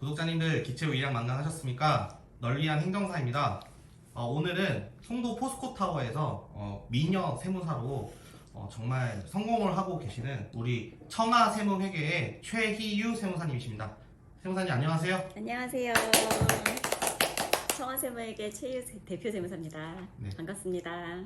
구독자님들 기체후 일양 만나하셨습니까? 널 위한 행정사입니다. 오늘은 송도 포스코타워에서 미녀 세무사로 정말 성공을 하고 계시는 우리 청아 세무회계의 최희유 세무사님이십니다. 세무사님 안녕하세요. 안녕하세요. 청와세무회계 최유 대표 세무사입니다. 네. 반갑습니다.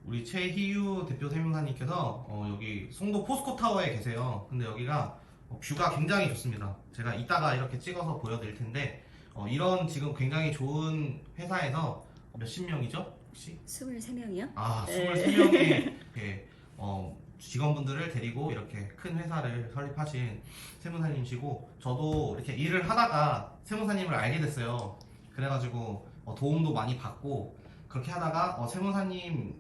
우리 최희유 대표 세무사님께서 여기 송도 포스코타워에 계세요. 근데 여기가 뷰가 굉장히 좋습니다. 제가 이따가 이렇게 찍어서 보여드릴 텐데 이런 지금 굉장히 좋은 회사에서 몇십 명이죠? 혹시? 23명이요? 아, 네. 23명의 직원분들을 데리고 이렇게 큰 회사를 설립하신 세무사님이시고, 저도 이렇게 일을 하다가 세무사님을 알게 됐어요. 그래가지고 도움도 많이 받고, 그렇게 하다가 세무사님의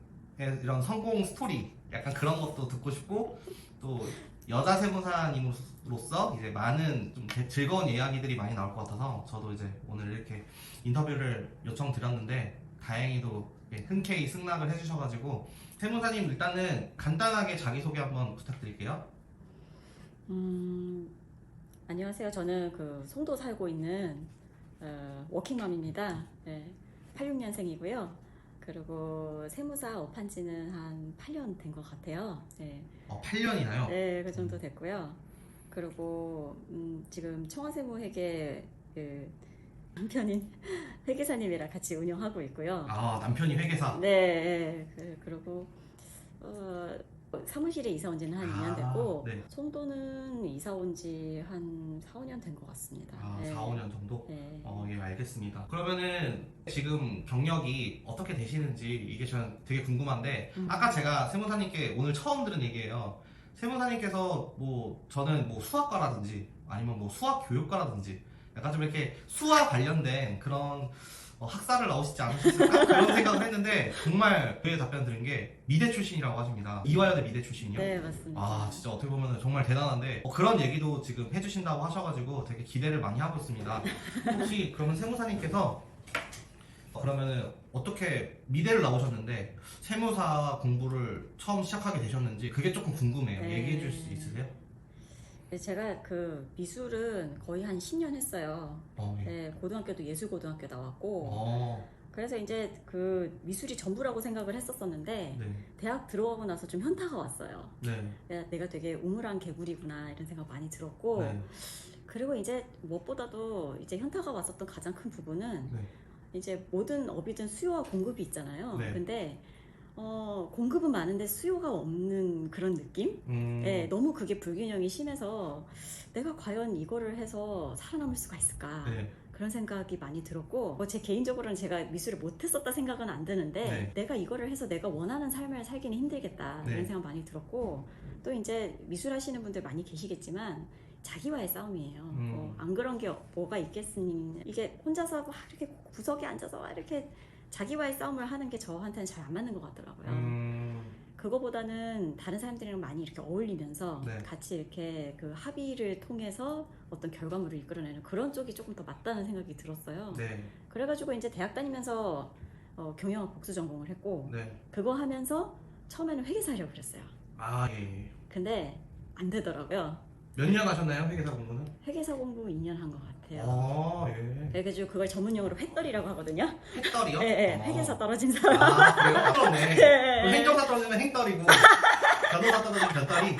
이런 성공 스토리 약간 그런 것도 듣고 싶고, 또 여자 세무사님으로서 이제 많은 좀 즐거운 이야기들이 많이 나올 것 같아서 저도 이제 오늘 이렇게 인터뷰를 요청드렸는데 다행히도 흔쾌히 승낙을 해주셔가지고, 세무사님 일단은 간단하게 자기소개 한번 부탁드릴게요. 안녕하세요. 저는 송도 살고 있는 워킹맘입니다. 네, 86년생이고요. 그리고 세무사 업한 지는 한 8년 된 것 같아요. 네. 8년이나요? 네, 그 정도 됐고요. 그리고 지금 청와세무회계 남편인 회계사님이랑 같이 운영하고 있고요. 아, 남편이 회계사? 네, 그리고 사무실에 이사 온 지는 한 2년 됐고, 네. 송도는 이사 온 지 한 4, 5년 된 것 같습니다. 아, 네. 4, 5년 정도? 네. 예, 알겠습니다. 그러면은 지금 경력이 어떻게 되시는지 이게 저는 되게 궁금한데, 아까 제가 세무사님께 오늘 처음 들은 얘기예요. 세무사님께서 저는 수학과라든지 아니면 수학교육과라든지 약간 좀 이렇게 수와 관련된 그런 학사를 나오시지 않으셨을까? 그런 생각을 했는데, 정말 그 답변 들은 게 미대 출신이라고 하십니다. 이화여대 미대 출신이요? 네, 맞습니다. 아, 진짜 어떻게 보면 정말 대단한데 그런 얘기도 지금 해주신다고 하셔가지고 되게 기대를 많이 하고 있습니다. 혹시 그러면 세무사님께서 그러면은 어떻게 미대를 나오셨는데 세무사 공부를 처음 시작하게 되셨는지 그게 조금 궁금해요. 네. 얘기해 줄 수 있으세요? 네, 제가 미술은 거의 한 10년 했어요. 예. 네, 고등학교도 예술고등학교 나왔고, 그래서 이제 미술이 전부라고 생각을 했었었는데, 네. 대학 들어가고 나서 좀 현타가 왔어요. 네. 내가 되게 우물한 개구리구나 이런 생각 많이 들었고, 네. 그리고 이제 무엇보다도 이제 현타가 왔었던 가장 큰 부분은 네. 이제 모든 업이든 수요와 공급이 있잖아요. 네. 근데 공급은 많은데 수요가 없는 그런 느낌? 네, 너무 그게 불균형이 심해서 내가 과연 이거를 해서 살아남을 수가 있을까? 네. 그런 생각이 많이 들었고, 제 개인적으로는 제가 미술을 못했었다 생각은 안 드는데, 네. 내가 이거를 해서 내가 원하는 삶을 살기는 힘들겠다 네. 이런 생각 많이 들었고, 또 이제 미술 하시는 분들 많이 계시겠지만 자기와의 싸움이에요. 안 그런 게 뭐가 있겠으니, 이게 혼자서 막 이렇게 구석에 앉아서 막 이렇게 자기와의 싸움을 하는 게 저한테는 잘 안 맞는 것 같더라고요. 그거보다는 다른 사람들이랑 많이 이렇게 어울리면서 네. 같이 이렇게 합의를 통해서 어떤 결과물을 이끌어내는 그런 쪽이 조금 더 맞다는 생각이 들었어요. 네. 그래가지고 이제 대학 다니면서 경영학 복수 전공을 했고, 네. 그거 하면서 처음에는 회계사 하려고 그랬어요. 아, 예. 근데 안 되더라고요. 몇 년 하셨나요, 회계사 공부는? 회계사 공부 2년 한 것 같아요. 아, 예. 그래가지고 그걸 전문용어로 회떨이라고 하거든요. 행떨이요? 네, 회계사 떨어진 사람. 아, 그래요? 아, 그렇네. 네. 그럼 행정사 떨어지면 행떨이고, 변호사 떨어지면 변떨이?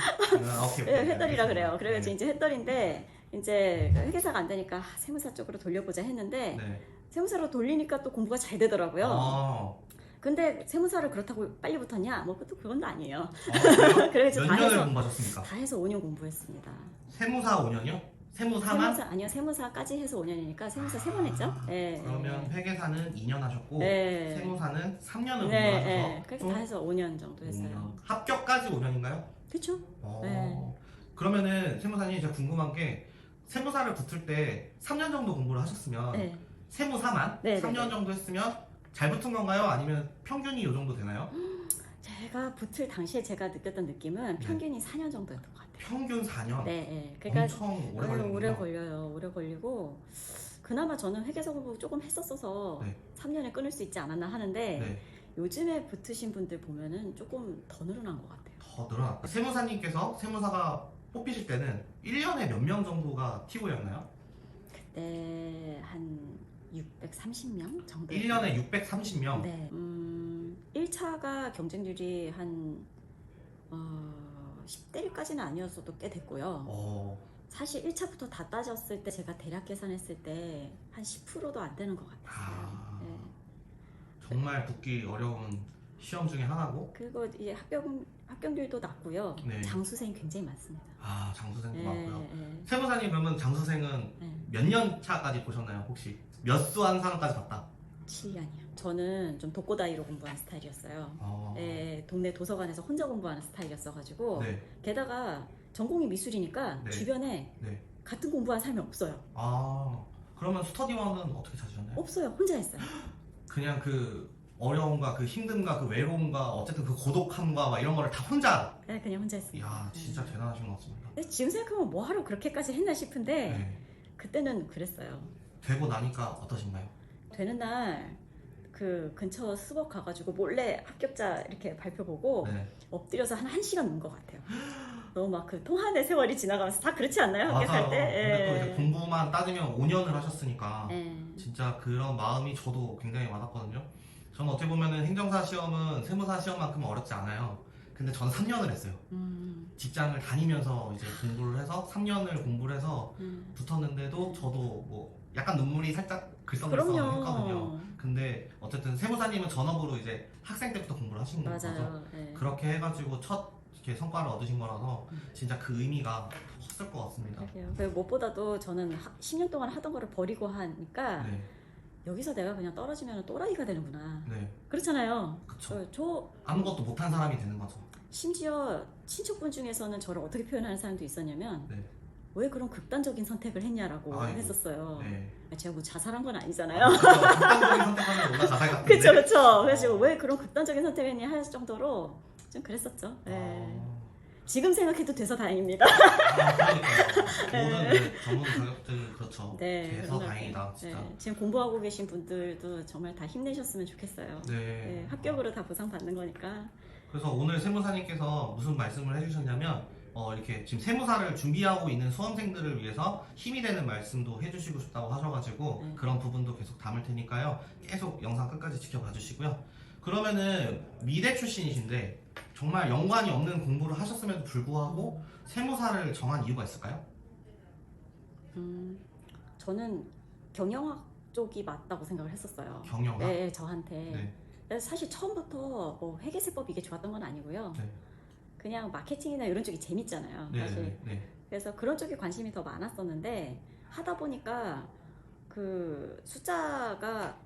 오케이. 네, 회떨이라 알겠습니다. 그래요. 그래가지고 네. 이제 회떨인데, 이제 회계사가 안 되니까 세무사 쪽으로 돌려보자 했는데, 네. 세무사로 돌리니까 또 공부가 잘 되더라고요. 아, 근데 세무사를 그렇다고 빨리 붙었냐? 또 그건 아니에요. 그래요? 그래서 몇 다 년을 해서 공부하셨습니까? 다 해서 5년 공부했습니다. 세무사 5년이요? 세무사만? 아니요, 세무사까지 해서 5년이니까 세무사 3번 했죠. 네. 그러면 회계사는 2년 하셨고, 네. 세무사는 3년을 네, 공부하셔서 네. 그래서 다 해서 5년 정도 했어요. 합격까지 5년인가요? 그쵸? 네. 그러면은 세무사님 제가 궁금한 게, 세무사를 붙을 때 3년 정도 공부를 하셨으면 네. 세무사만 네, 3년 네. 정도 했으면 잘 붙은 건가요? 아니면 평균이 이 정도 되나요? 제가 붙을 당시에 제가 느꼈던 느낌은 평균이 4년 정도였던 것 같아요. 평균 4년? 네, 네. 그러니까 엄청 오래 걸리는구나. 오래 걸려요. 오래 걸리고 그나마 저는 회계사 공부 조금 했었어서 네. 3년에 끊을 수 있지 않았나 하는데 네. 요즘에 붙으신 분들 보면은 조금 더 늘어난 것 같아요. 더 늘어났다. 세무사님께서 세무사가 뽑히실 때는 1년에 몇 명 정도가 티고였나요? 그때 한 630명 정도. 1년에 630명? 네. 1차가 경쟁률이 한 10대 1까지는 아니었어도 꽤 됐고요. 사실 1차부터 다 따졌을 때 제가 대략 계산했을 때 한 10%도 안 되는 것 같았어요. 네. 정말 붙기 어려운 시험 중에 하나고, 그리고 이 합격률도 낮고요. 네. 장수생이 굉장히 많습니다. 장수생도 네, 많고요. 네. 세무사님 그러면 장수생은 네. 몇 년 차까지 보셨나요? 혹시 몇 수 한 사람까지 봤다? 7년이요. 저는 좀 독고다이로 공부하는 스타일이었어요. 동네 도서관에서 혼자 공부하는 스타일이었어가지고 네. 게다가 전공이 미술이니까 네. 주변에 네. 같은 공부한 사람이 없어요. 그러면 스터디원은 어떻게 찾으셨나요? 없어요. 혼자 했어요. 그냥 그 어려움과 그 힘듦과 그 외로움과 어쨌든 그 고독함과 막 이런 거를 다 혼자. 네, 그냥 혼자 했습니다. 이야, 진짜 대단하신 것 같습니다. 근데 지금 생각하면 뭐 하러 그렇게까지 했나 싶은데 네. 그때는 그랬어요. 되고 나니까 어떠신가요? 되는 날 그 근처 수업 가가지고 몰래 합격자 이렇게 발표 보고 네. 엎드려서 한 1시간 논 것 같아요. 너무 막 그 통한의 세월이 지나가면서 다 그렇지 않나요? 합격할 맞아요. 때? 근데 또 이제 공부만 따지면 5년을 하셨으니까 예. 진짜 그런 마음이 저도 굉장히 와닿거든요. 저는 어떻게 보면은 행정사 시험은 세무사 시험만큼 어렵지 않아요. 근데 저는 3년을 했어요. 직장을 다니면서 이제 공부를 해서 3년을 공부를 해서 붙었는데도 저도 뭐 약간 눈물이 살짝 글썽글썽 했거든요. 그럼요. 근데 어쨌든 세무사님은 전업으로 이제 학생 때부터 공부를 하신 거죠. 맞아요. 예. 그렇게 해가지고 첫 이렇게 성과를 얻으신 거라서 진짜 그 의미가 컸을 것 같습니다. 그러게요. 그 무엇보다도 저는 10년 동안 하던 거를 버리고 하니까 네, 여기서 내가 그냥 떨어지면 또라이가 되는구나. 네, 그렇잖아요. 그쵸. 저 아무것도 못한 사람이 되는 거죠. 심지어 친척분 중에서는 저를 어떻게 표현하는 사람도 있었냐면 네. 왜 그런 극단적인 선택을 했냐라고 아이고. 했었어요. 네. 제가 뭐 자살한 건 아니잖아요. 극단적인 선택하면 뭔가 자살 같은데. 그쵸 그쵸. 그래서 왜 그런 극단적인 선택을 했냐 할 정도로 좀 그랬었죠. 네. 지금 생각해도 돼서 다행입니다. 그러니까요. 모든 전문 자격증이 그렇죠. 네, 돼서 그런 것 다행이다, 같아요. 진짜. 네, 지금 공부하고 계신 분들도 정말 다 힘내셨으면 좋겠어요. 네. 네, 합격으로 다 보상받는 거니까. 그래서 오늘 세무사님께서 무슨 말씀을 해주셨냐면 이렇게 지금 세무사를 준비하고 있는 수험생들을 위해서 힘이 되는 말씀도 해주시고 싶다고 하셔가지고 그런 부분도 계속 담을 테니까요. 계속 영상 끝까지 지켜봐 주시고요. 그러면은 미대 출신이신데 정말 연관이 없는 공부를 하셨음에도 불구하고 세무사를 정한 이유가 있을까요? 저는 경영학 쪽이 맞다고 생각을 했었어요. 경영학? 네, 저한테. 네. 그래서 사실 처음부터 뭐 회계세법 이게 좋았던 건 아니고요. 네. 그냥 마케팅이나 이런 쪽이 재밌잖아요. 네, 사실. 네, 네. 그래서 그런 쪽에 관심이 더 많았었는데 하다 보니까 그 숫자가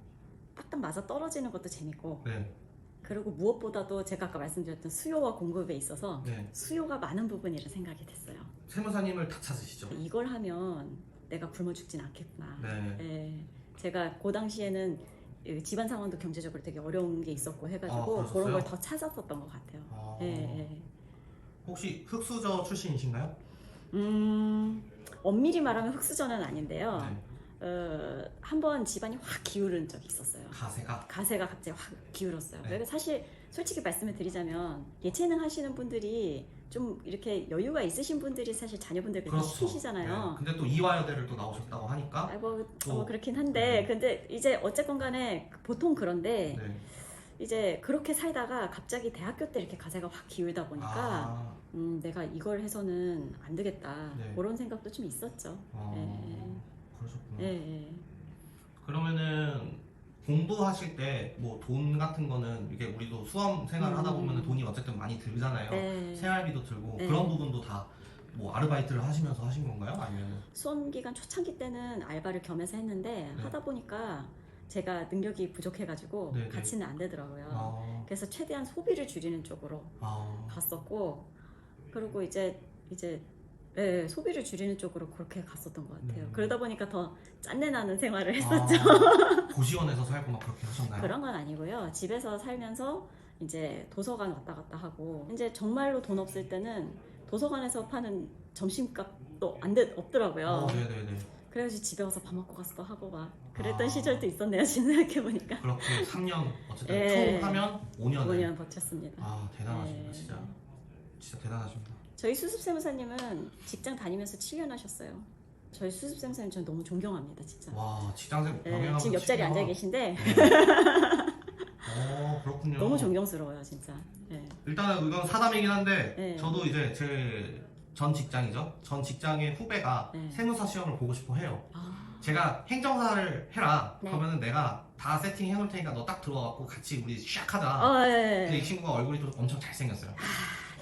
딱딱 맞아 떨어지는 것도 재밌고 네. 그리고 무엇보다도 제가 아까 말씀드렸던 수요와 공급에 있어서 네. 수요가 많은 부분이라 생각이 됐어요. 세무사님을 다 찾으시죠? 이걸 하면 내가 굶어 죽진 않겠구나. 네. 예, 제가 그 당시에는 집안 상황도 경제적으로 되게 어려운 게 있었고 해가지고 그러셨어요? 그런 걸 더 찾았었던 것 같아요. 예. 혹시 흑수저 출신이신가요? 엄밀히 말하면 흑수저는 아닌데요. 네. 한번 집안이 확 기울은 적이 있었어요. 가세가 갑자기 확 기울었어요. 네. 그래서 사실 솔직히 말씀을 드리자면 예체능 하시는 분들이 좀 이렇게 여유가 있으신 분들이 사실 자녀분들 그렇게 그렇죠. 시키시잖아요. 네. 근데 또 이화여대를 또 나오셨다고 하니까 또 그렇긴 한데 근데 이제 어쨌건 간에 보통 그런데 네. 이제 그렇게 살다가 갑자기 대학교 때 이렇게 가세가 확 기울다 보니까 내가 이걸 해서는 안 되겠다. 네. 그런 생각도 좀 있었죠. 그러셨구나. 예. 그러면은 공부하실 때 뭐 돈 같은 거는 이게 우리도 수험 생활을 하다 보면 돈이 어쨌든 많이 들잖아요. 네. 생활비도 들고 네. 그런 부분도 다 뭐 아르바이트를 하시면서 하신 건가요? 아니면 수험 기간 초창기 때는 알바를 겸해서 했는데 네. 하다 보니까 제가 능력이 부족해가지고 네, 네. 같이는 안 되더라고요. 그래서 최대한 소비를 줄이는 쪽으로 갔었고 그리고 이제 네, 소비를 줄이는 쪽으로 그렇게 갔었던 것 같아요. 그러다 보니까 더 짠내 나는 생활을 했었죠. 고시원에서 살고 막 그렇게 하셨나요? 그런 건 아니고요. 집에서 살면서 이제 도서관 왔다 갔다 하고 이제 정말로 돈 없을 때는 도서관에서 파는 점심값도 없더라고요. 네네네. 그래가지고 집에 와서 밥 먹고 가서도 하고 막 그랬던 시절도 있었네요. 지금 생각해보니까. 그렇게 3년 어쨌든 네. 총 하면 5년을 5년 버텼습니다. 대단하십니다. 네. 진짜 대단하십니다. 저희 수습세무사님은 직장 다니면서 7년 하셨어요. 저희 수습생사님 전 너무 존경합니다, 진짜. 와, 직장생 네, 병행하고 지금 옆자리에 앉아 계신데 그렇군요. 너무 존경스러워요, 진짜. 네. 일단은 이건 사담이긴 한데 네. 저도 이제 제 전 직장이죠. 전 직장의 후배가 네. 세무사 시험을 보고 싶어 해요. 아, 제가 행정사를 해라. 네. 그러면은 내가 다 세팅해 놓을 테니까 너 딱 들어와갖고 같이 우리 샥 하자. 어, 근데 네. 이 친구가 얼굴이 또 엄청 잘생겼어요.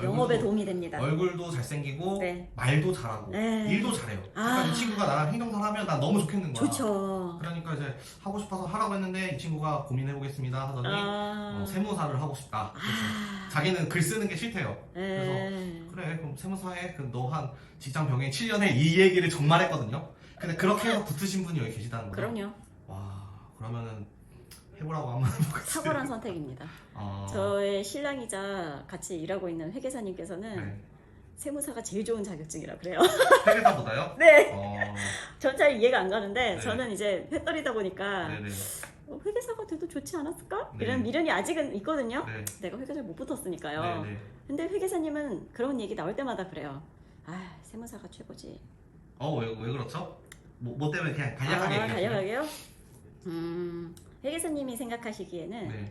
영업에 도움이 됩니다. 얼굴도 잘생기고 네. 말도 잘하고 네. 일도 잘해요. 아. 그러니까 이 친구가 나랑 행정사를 하면 난 너무 좋겠는 거야. 좋죠. 그러니까 이제 하고 싶어서 하라고 했는데 이 친구가 고민해 보겠습니다 하더니 세무사를 하고 싶다. 그래서 자기는 글 쓰는 게 싫대요. 네. 그래 그럼 세무사에 너 한 직장 병행 7년에 이 얘기를 정말 했거든요. 근데 그렇게 해서 붙으신 분이 여기 계시다는 거예요. 그럼요. 와 그러면은 해보라고 한번 해보겠어요. 탁월한 선택입니다. 저의 신랑이자 같이 일하고 있는 회계사님께서는 네. 세무사가 제일 좋은 자격증이라 그래요. 회계사보다요? 네. 어, 전 잘 이해가 안 가는데 네. 저는 이제 회떨이다 보니까 네네. 회계사가 돼도 좋지 않았을까? 네. 이런 미련이 아직은 있거든요. 네. 내가 회계사를 못 붙었으니까요. 네네. 근데 회계사님은 그런 얘기 나올 때마다 그래요. 아, 세무사가 최고지. 왜 그렇죠? 뭐 때문에 그냥 간략하게 얘기해주세요. 간략하게요? 회계사님이 생각하시기에는 네.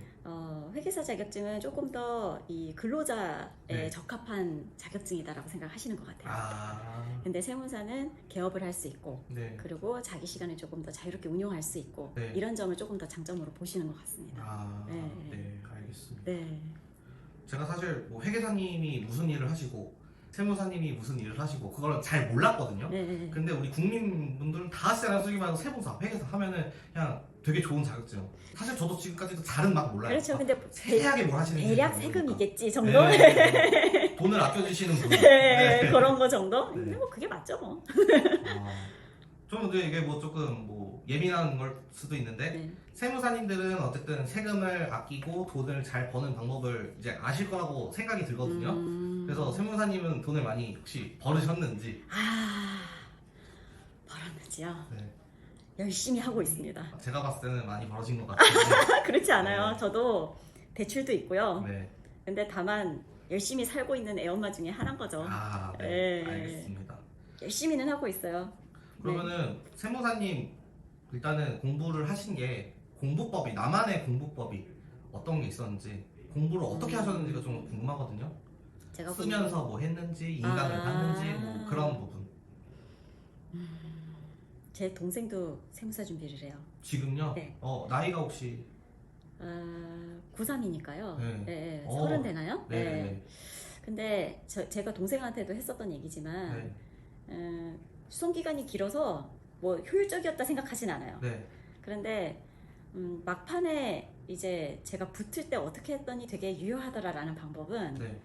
회계사 자격증은 조금 더 이 근로자에 네. 적합한 자격증이다라고 생각하시는 것 같아요. 아, 근데 세무사는 개업을 할 수 있고 네. 그리고 자기 시간을 조금 더 자유롭게 운용할 수 있고 네. 이런 점을 조금 더 장점으로 보시는 것 같습니다. 아, 네. 네, 알겠습니다. 네. 제가 사실 뭐 회계사님이 무슨 일을 하시고 세무사님이 무슨 일을 하시고 그걸 잘 몰랐거든요. 네. 근데 우리 국민분들은 다 아시잖아요. 쓰기만 해도 세무사, 회계사 하면은 그냥 되게 좋은 자격증. 사실 저도 지금까지도 잘은 막 몰라요. 그렇죠. 근데 세세하게 뭘 하시는지 대략 모르니까. 세금이겠지 정도? 네. 돈을 아껴주시는 분. 네, 그런 거 정도? 네. 근데 뭐 그게 맞죠 뭐. 좀 이게 뭐 조금 뭐 예민한 걸 수도 있는데 네. 세무사님들은 어쨌든 세금을 아끼고 돈을 잘 버는 방법을 이제 아실 거라고 생각이 들거든요. 그래서 세무사님은 돈을 많이 혹시 벌으셨는지. 벌었는지요? 네. 열심히 하고 있습니다. 제가 봤을 때는 많이 벌어진 것 같은데. 그렇지 않아요. 네. 저도 대출도 있고요. 네. 근데 다만 열심히 살고 있는 애엄마 중에 하나인 거죠. 아, 네. 네. 알겠습니다. 열심히는 하고 있어요. 그러면은 세무사님 일단은 공부를 하신 게 공부법이 나만의 공부법이 어떤 게 있었는지 공부를 어떻게 하셨는지가 좀 궁금하거든요. 제가 쓰면서 뭐 했는지 인강을 봤는지 뭐 그런 부분. 제 동생도 세무사 준비를 해요. 지금요? 네. 나이가 혹시 고3이니까요. 네. 네. 어. 30 되나요? 네. 근데 제가 동생한테도 했었던 얘기지만 네. 수송기간이 길어서 뭐 효율적이었다 생각하진 않아요. 네. 그런데 막판에 이제 제가 붙을 때 어떻게 했더니 되게 유효하더라라는 방법은 네.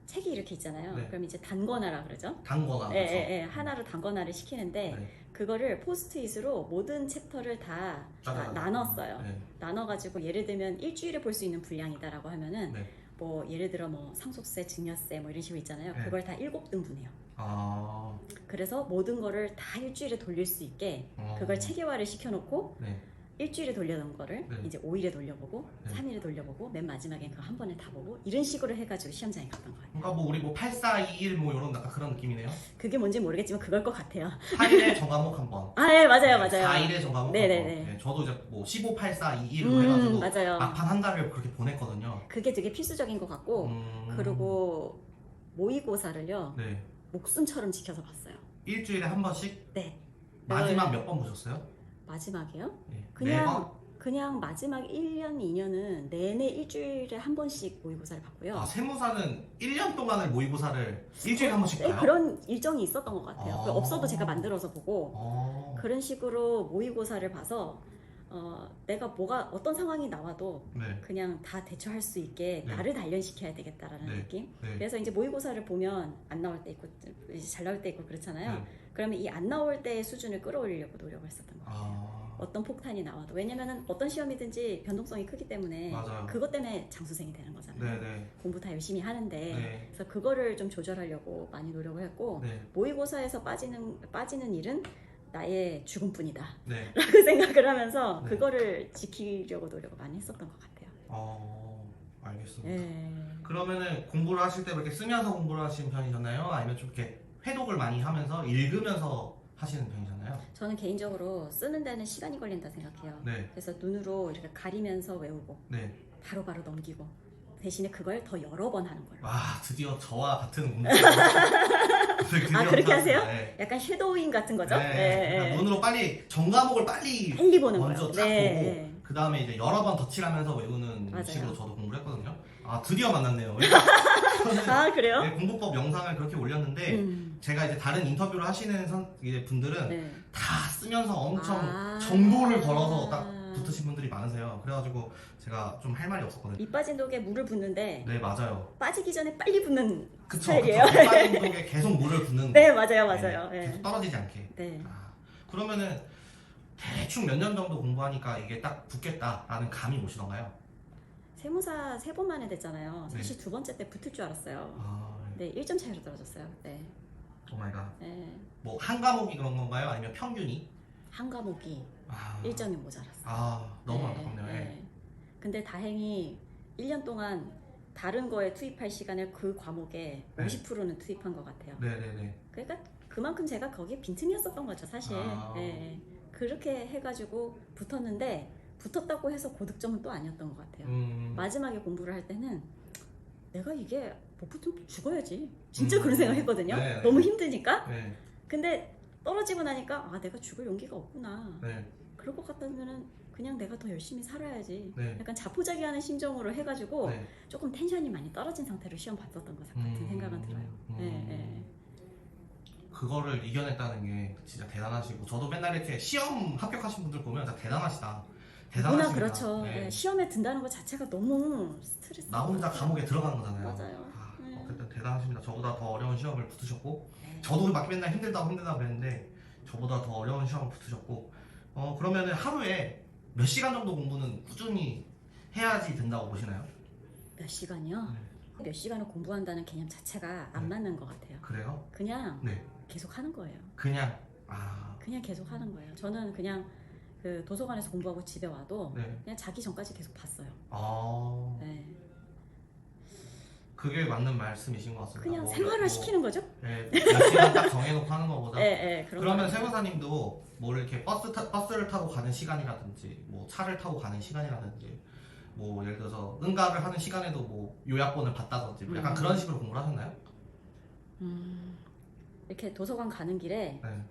책이 이렇게 있잖아요. 네. 그럼 이제 단권화라 그러죠. 단거나 예, 예, 예. 하나로 단권화를 시키는데 네. 그거를 포스트잇으로 모든 챕터를 다 나눴어요. 네. 나눠가지고 예를 들면 일주일에 볼 수 있는 분량이다라고 하면은 네. 뭐 예를 들어 뭐 상속세, 증여세 뭐 이런 식으로 있잖아요. 네. 그걸 다 7등분해요. 아. 그래서 모든 거를 다 일주일에 돌릴 수 있게 그걸 체계화를 시켜놓고 네. 일주일에 돌려놓은 거를 네. 이제 5일에 돌려보고 네. 3일에 돌려보고 맨 마지막엔 그거 한 번에 다 보고 이런 식으로 해가지고 시험장에 갔던 거예요. 그러니까 뭐 우리 뭐 8421 뭐 이런 약간 그런 느낌이네요. 그게 뭔지 모르겠지만 그걸 것 같아요. 8일에 정과목 한 번. 아, 예, 맞아요, 네, 맞아요. 4일에 정과목 네네네. 한 번. 네, 저도 이제 뭐 15, 84, 21로 해가지고 맞아요. 막판 한 달을 그렇게 보냈거든요. 그게 되게 필수적인 것 같고 그리고 모의고사를요 네. 목숨처럼 지켜서 봤어요. 일주일에 한 번씩? 네. 마지막 몇 번 보셨어요? 마지막이요? 네. 그냥 마지막 1년, 2년은 내내 일주일에 한 번씩 모의고사를 봤고요. 아, 세무사는 1년 동안을 모의고사를 일주일에 한 번씩 봐요? 네, 그런 일정이 있었던 것 같아요. 아. 없어도 제가 만들어서 보고 어. 그런 식으로 모의고사를 봐서 내가 어떤 상황이 나와도 네. 그냥 다 대처할 수 있게 네. 나를 단련시켜야 되겠다라는 네. 느낌. 네. 그래서 이제 모의고사를 보면 안 나올 때 있고 이제 잘 나올 때 있고 그렇잖아요. 네. 그러면 이 안 나올 때의 수준을 끌어올리려고 노력을 했었던 거예요. 아. 어떤 폭탄이 나와도 왜냐면은 어떤 시험이든지 변동성이 크기 때문에 맞아요. 그것 때문에 장수생이 되는 거잖아요. 네네. 공부 다 열심히 하는데 네. 그래서 그거를 좀 조절하려고 많이 노력을 했고 네. 모의고사에서 빠지는 일은 나의 죽음뿐이다 네. 라고 생각을 하면서 네. 그거를 지키려고 노력을 많이 했었던 것 같아요. 알겠습니다. 예. 그러면은 공부를 하실 때 이렇게 쓰면서 공부를 하시는 편이셨나요? 아니면 좀 이렇게 회독을 많이 하면서 읽으면서 하시는 편이잖아요. 저는 개인적으로 쓰는 데는 시간이 걸린다 생각해요. 네, 그래서 눈으로 이렇게 가리면서 외우고 네. 바로바로 넘기고 대신에 그걸 더 여러 번 하는 걸로. 와, 드디어 저와 같은 공부. 아, 그렇게 하세요? 네. 약간 섀도우잉 같은 거죠? 네, 그러니까 눈으로 빨리 전 과목을 빨리 빨리 보는 먼저 거예요. 딱 네. 보고 그 다음에 이제 여러 번 덧칠하면서 외우는 맞아요. 식으로 저도 공부를 했거든요. 아, 드디어 만났네요. 저는 아, 그래요? 네, 공부법 영상을 그렇게 올렸는데 제가 이제 다른 인터뷰를 하시는 이제 분들은 네. 다 쓰면서 엄청 아. 정보를 걸어서 딱 붙으신 분들이 많으세요. 그래가지고 제가 좀 할 말이 없었거든요. 밑 빠진 독에 물을 붓는데 네, 맞아요. 빠지기 전에 빨리 붓는 그쵸. 스타일이에요. 빠진 독에 계속 물을 붓는 네, 맞아요, 맞아요. 네, 네. 계속 떨어지지 않게. 네. 아, 그러면은 대충 몇 년 정도 공부하니까 이게 딱 붙겠다라는 감이 오시던가요? 세무사 3번 만에 됐잖아요. 네. 사실 두 번째 때 붙을 줄 알았어요. 아, 네, 1점 차이로 떨어졌어요. 네. 오마이갓. 네. 뭐 한 과목이 그런 건가요? 아니면 평균이? 한 과목이 아, 1점이 모자랐어요. 아, 너무 안타깝네요. 네. 근데 다행히 1년 동안 다른 거에 투입할 시간을 그 과목에 네. 50%는 투입한 것 같아요. 네네네. 그러니까 그만큼 제가 거기에 빈틈이었었던 거죠, 사실. 아. 네. 그렇게 해가지고 붙었는데 붙었다고 해서 고득점은 또 아니었던 것 같아요. 마지막에 공부를 할 때는 내가 이게 못 붙으면 죽어야지. 진짜 그런 생각했거든요. 네, 네. 너무 힘드니까. 네. 근데 떨어지고 나니까 아 내가 죽을 용기가 없구나. 네. 그럴 것 같다면은 그냥 내가 더 열심히 살아야지. 네. 약간 자포자기하는 심정으로 해가지고 네. 조금 텐션이 많이 떨어진 상태로 시험 봤었던 것 같은 생각은 들어요. 네, 네. 그거를 이겨냈다는 게 진짜 대단하시고 저도 맨날 이렇게 시험 합격하신 분들 보면 진짜 대단하시다. 누구나 대단하십니다. 그렇죠. 네. 네, 시험에 든다는 것 자체가 너무 스트레스. 나 혼자 감옥에 들어간 거잖아요. 맞아요. 아, 네. 어쨌든 대단하십니다. 저보다 더 어려운 시험을 붙으셨고 네. 저도 막 맨날 힘들다고 그랬는데 저보다 더 어려운 시험을 붙으셨고 그러면은 하루에 몇 시간 정도 공부는 꾸준히 해야지 된다고 보시나요? 몇 시간이요? 몇 시간을 공부한다는 개념 자체가 안 네. 맞는 것 같아요. 그래요? 그냥 네. 계속 하는 거예요. 그냥 그냥 계속 하는 거예요. 저는 그냥 그 도서관에서 공부하고 집에 와도 네. 그냥 자기 전까지 계속 봤어요. 아, 네. 그게 맞는 말씀이신 것 같습니다. 그냥 뭐, 생활화 시키는 거죠? 네, 몇 시간 딱 정해놓고 하는 것보다. 네, 네, 그러면 세무사님도 뭐 이렇게 버스를 타고 가는 시간이라든지 뭐 차를 타고 가는 시간이라든지 뭐 예를 들어서 응가를 하는 시간에도 뭐 요약본을 봤다든지 뭐 약간 그런 식으로 공부를 하셨나요? 이렇게 도서관 가는 길에 네.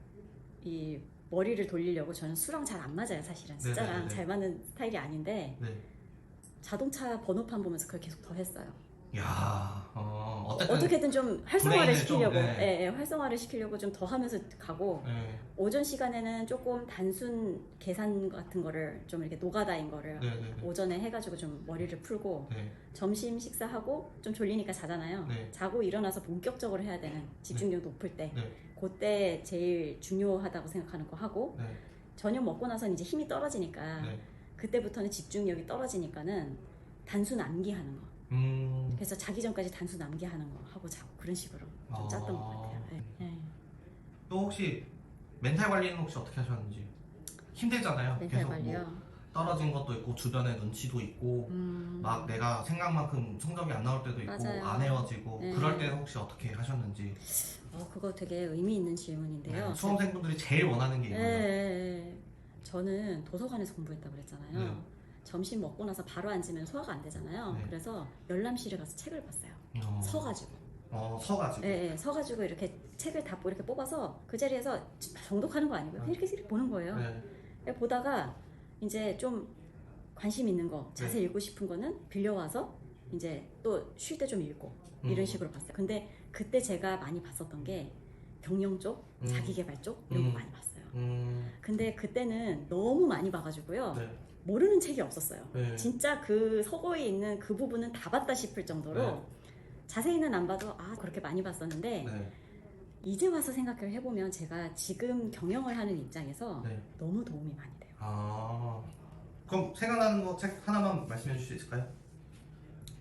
이 머리를 돌리려고 저는 수랑 잘 안 맞아요, 사실은. 숫자랑 네네네. 잘 맞는 스타일이 아닌데 네. 자동차 번호판 보면서 그걸 계속 더 했어요. 야, 어쨌든 어떻게든 좀 활성화를 브레인을 좀, 시키려고, 네. 예, 예, 활성화를 시키려고 좀 더 하면서 가고 네, 오전 시간에는 조금 단순 계산 같은 거를 좀 이렇게 노가다인 거를 네, 네, 네. 오전에 해가지고 좀 머리를 풀고 네, 점심 식사하고 좀 졸리니까 자잖아요. 네. 자고 일어나서 본격적으로 해야 되는 집중력 높을 때 네. 그때 제일 중요하다고 생각하는 거 하고 네, 저녁 먹고 나서는 이제 힘이 떨어지니까 네. 그때부터는 집중력이 떨어지니까는 단순 암기하는 거. 그래서 자기 전까지 단순 암기하는 거 하고 자고 그런 식으로 좀 짰던 것 같아요. 네. 네. 또 혹시 멘탈 관리는 혹시 어떻게 하셨는지? 힘들잖아요. 멘탈 계속 관리요. 뭐 떨어진 것도 있고 주변에 눈치도 있고 막 내가 생각만큼 성적이 안 나올 때도 있고 맞아요. 안 헤어지고 네. 그럴 때 혹시 어떻게 하셨는지? 그거 되게 의미 있는 질문인데요. 네, 수험생분들이 제일 원하는 게 네, 이거예요. 네, 네. 저는 도서관에서 공부했다고 그랬잖아요. 네. 점심 먹고 나서 바로 앉으면 소화가 안 되잖아요. 네. 그래서 열람실에 가서 책을 봤어요. 서가지고. 서가지고. 네, 서가지고 이렇게 책을 다 이렇게 뽑아서 그 자리에서 정독하는 거 아니고요. 그냥 이렇게 보는 거예요. 네. 보다가 이제 좀 관심 있는 거, 자세히 읽고 싶은 거는 빌려와서 이제 또 쉴 때 좀 읽고 이런 식으로 봤어요. 근데 그때 제가 많이 봤었던 게 경영 쪽, 자기개발 쪽 이런 거 많이 봤어요. 근데 그때는 너무 많이 봐가지고요. 네. 모르는 책이 없었어요. 네. 진짜 그 서고에 있는 그 부분은 다 봤다 싶을 정도로 네. 자세히는 안 봐도 그렇게 많이 봤었는데 네. 이제 와서 생각을 해보면 제가 지금 경영을 하는 입장에서 네. 너무 도움이 많이 돼요. 그럼 생각나는 거 책 하나만 말씀해 주실 수 있을까요?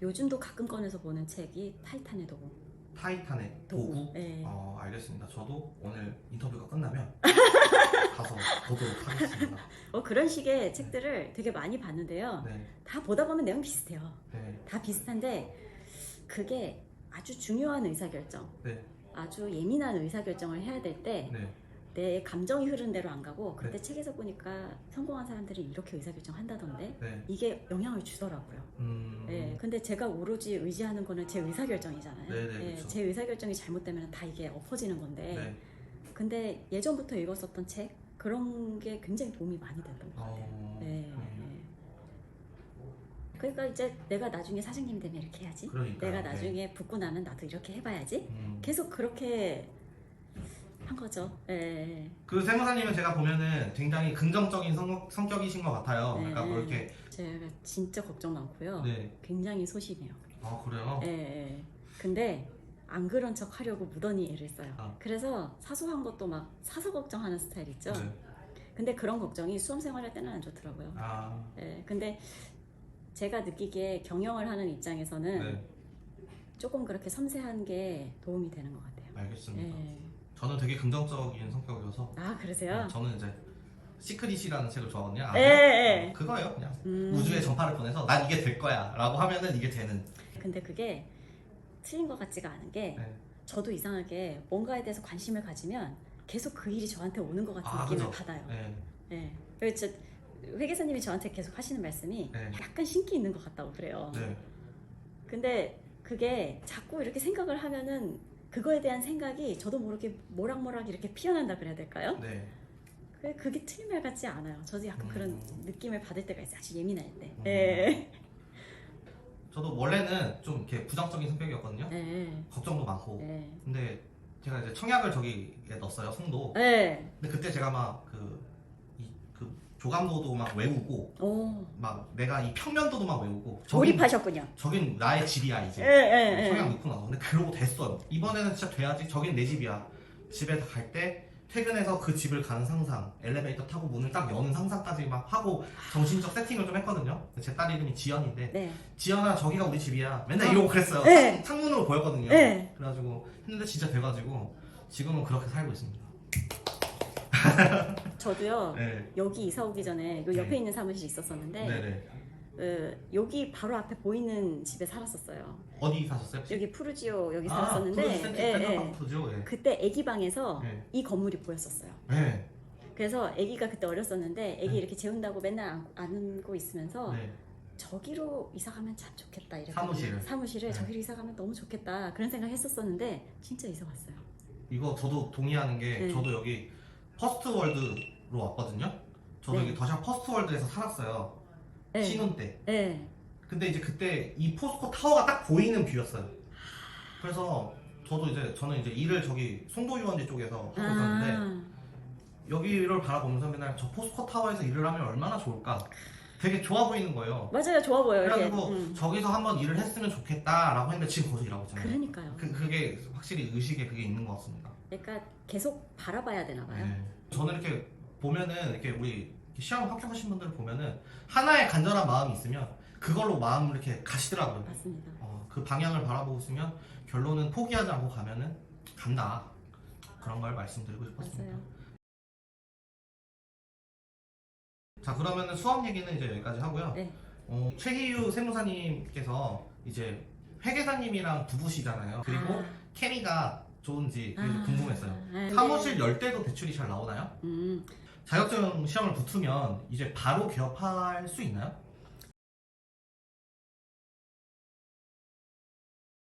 요즘도 가끔 꺼내서 보는 책이 타이탄의 도구. 타이탄의 도구? 네. 알겠습니다. 저도 오늘 인터뷰가 끝나면 가서 보도록 하겠습니다. 그런 식의 책들을 되게 많이 봤는데요. 네. 다 보다 보면 내용 비슷해요. 네. 다 비슷한데 그게 아주 중요한 의사결정, 네. 아주 예민한 의사결정을 해야 될 때 네. 내 감정이 흐르는 대로 안 가고 그때 네. 책에서 보니까 성공한 사람들은 이렇게 의사결정 한다던데 네. 이게 영향을 주더라고요. 예, 근데 제가 오로지 의지하는 거는 제 의사결정이잖아요. 네네, 예, 그쵸. 제 의사결정이 잘못되면 다 이게 엎어지는 건데 네. 근데 예전부터 읽었었던 책 그런 게 굉장히 도움이 많이 됐던 것 같아요. 네. 그러니까 이제 내가 나중에 사장님 되면 이렇게 해야지. 그러니까 내가 나중에 붙고 나면 나도 이렇게 해봐야지. 계속 그렇게 한 거죠. 예. 그 세무사님은 제가 보면은 굉장히 긍정적인 성격이신 것 같아요. 네. 그러니까 뭐 이렇게 제가 진짜 걱정 많고요. 네. 굉장히 소심해요. 아 그래요? 예, 예. 근데 안 그런 척 하려고 무던히 애를 써요. 아. 그래서 사소한 것도 막 사서 걱정하는 스타일 있죠. 네. 근데 그런 걱정이 수험 생활할 때는 안 좋더라고요. 아 예. 근데 제가 느끼기에 경영을 하는 입장에서는 네. 조금 그렇게 섬세한 게 도움이 되는 것 같아요. 알겠습니다. 예. 저는 되게 긍정적인 성격이어서 아, 그러세요? 저는 이제 시크릿이라는 책을 좋아하거든요. 예, 예. 그거예요. 그냥 우주에 전파를 보내서 난 이게 될 거야 라고 하면은 이게 되는. 근데 그게 틀린 것 같지가 않은 게 네. 저도 이상하게 뭔가에 대해서 관심을 가지면 계속 그 일이 저한테 오는 것 같은 아, 느낌을 그죠? 받아요. 네. 예. 그래서 회계사님이 저한테 계속 하시는 말씀이 네. 약간 신기 있는 것 같다고 그래요. 네. 근데 그게 자꾸 이렇게 생각을 하면은 그거에 대한 생각이 저도 모르게 모락모락 이렇게 피어난다 그래야 될까요? 네. 그게 틀린 말 같지 않아요. 저도 약간 그런 느낌을 받을 때가 있어요. 아주 예민할 때. 음. 예. 저도 원래는 좀 이렇게 부정적인 성격이었거든요. 예. 걱정도 많고. 예. 근데 제가 이제 청약을 저기에 넣었어요. 송도. 예. 근데 그때 제가 막 그 조감도도 막 외우고 오. 막 내가 이 평면도도 막 외우고 몰입하셨군요. 저긴 나의 집이야 이제. 예. 청약 넣고 나서. 근데 그러고 됐어요. 이번에는 진짜 돼야지. 저긴 내 집이야. 집에 갈 때 퇴근해서 그 집을 가는 상상, 엘리베이터 타고 문을 딱 여는 상상까지 막 하고 정신적 세팅을 좀 했거든요. 제 딸 이름이 지연인데 네. 지연아 저기가 우리 집이야. 맨날 이러고 그랬어요. 네. 창문으로 보였거든요. 네. 그래가지고 했는데 진짜 돼가지고 지금은 그렇게 살고 있습니다. 저도요. 네. 여기 이사 오기 전에 요 옆에 네. 있는 사무실이 있었었는데 네네. 여기 바로 앞에 보이는 집에 살았었어요. 어디 사셨어요? 여기 푸르지오 여기 아, 살았었는데 센터파크죠. 예. 그때 애기 방에서 네. 이 건물이 보였었어요. 네. 그래서 애기가 그때 어렸었는데 애기 이렇게 재운다고 맨날 안고 있으면서 네. 저기로 이사 가면 참 좋겠다 이렇게 사무실을? 네. 저기로 이사 가면 너무 좋겠다 그런 생각 했었었는데 진짜 이사 왔어요. 이거 저도 동의하는 게 네. 저도 여기 퍼스트월드로 왔거든요. 저도 네. 여기 더샵 퍼스트월드에서 살았어요. 네. 신혼 때. 네. 근데 이제 그때 이 포스코 타워가 딱 보이는 뷰였어요. 그래서 저는 이제 일을 저기 송도유원지 쪽에서 하고 있었는데 여기를 바라보면서 맨날 저 포스코 타워에서 일을 하면 얼마나 좋을까. 되게 좋아 보이는 거예요. 맞아요, 좋아 보여요. 이렇게. 그래가지고 저기서 한번 일을 했으면 좋겠다라고 했는데 지금 거기서 일하고 있잖아요. 그러니까요. 그게 확실히 의식에 그게 있는 것 같습니다. 그러니까 계속 바라봐야 되나 봐요. 네. 저는 이렇게 보면은 이렇게 우리 시험 합격하신 분들을 보면은 하나의 간절한 마음이 있으면 그걸로 마음을 이렇게 가시더라고요. 맞습니다. 그 방향을 바라보고 있으면 결론은 포기하지 않고 가면은 간다. 그런 걸 말씀드리고 싶었습니다. 맞아요. 자 그러면은 수업 얘기는 이제 여기까지 하고요. 네. 최희유 세무사님께서 이제 회계사님이랑 부부시잖아요. 그리고 아. 케미가 좋은지 그래서 궁금했어요. 네. 사무실 열 때도 대출이 잘 나오나요? 자격증 시험을 붙으면 이제 바로 개업할 수 있나요?